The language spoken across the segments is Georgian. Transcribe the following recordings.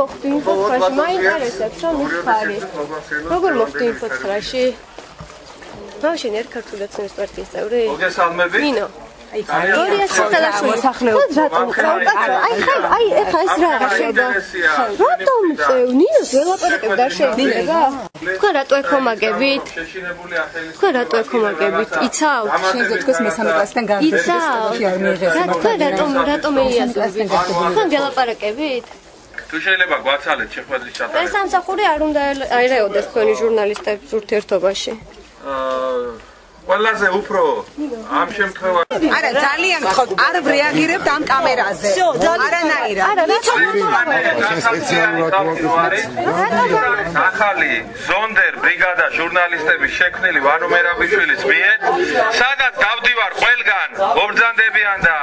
მოხვდი ინფოცხრაში, მაინტერესებს რომ მიხარი. როგორ მოხვდი ინფოცხრაში? მაშინ ერთ ქართული ოცნების პარტიის წევრი? მოგესალმები. ნინო. გორია სახელმოსახლეობის რატომ აი ეხა ეს რა ხდება რატომ წევ ნინოს ველაპარაკებ არ შეიძლება თქვენ რატო ეკომაგებით თქვენ რატო ეკომაგებით იცავთ შენზე თქვენს მესამე კლასიდან გარდაიცავთ არ მიიღეს თქვენ რატომ მეიაზრებით თქვენ ველაპარაკებით თუ შეიძლება გვაცალეთ შეხვედრის ჩატარება ეს სამსახური არ უნდა აერეოდეს თქვენი ჟურნალისტების ურთიერთობაში ყველაზე უფრო ამ შემთხვევაში არა ძალიან გთხოვთ არ რეაგირებთ ამ კამერაზე არანაირად არა ახალი ზონდერ ბრიგადა ჟურნალისტების შექმნილი ვანო მერაბიშვილის მიერ სადაც დავდივარ ყველგან მობრძანდებიან და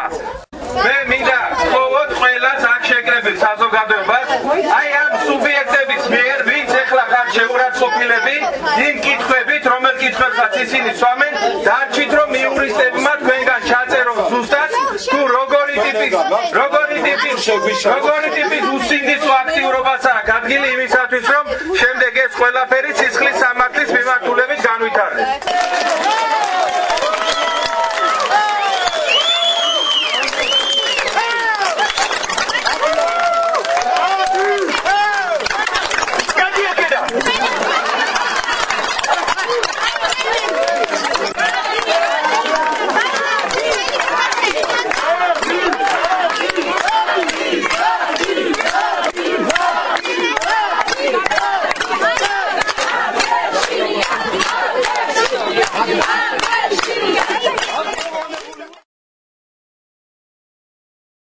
მე მინდა ვთხოვოთ ყველას აქ შეკრებილ საზოგადოებას აი ამ სუბიექტების მიერ ვინც ეხლა ხარ შეურაცხყოფილები იმ კითხვებით რომელ კითხვებსაც ისინი სვამენ დარჩით რომ იურისტებმა თქვენგან ჩაწერონ ზუსტად თუ როგორი ტიპის უსინდისო აქტიურობასაა ადგილი იმისათვის რომ შემდეგ ეს ყველაფერი სისხლის სამართლის მიმართულებით განვითარდეს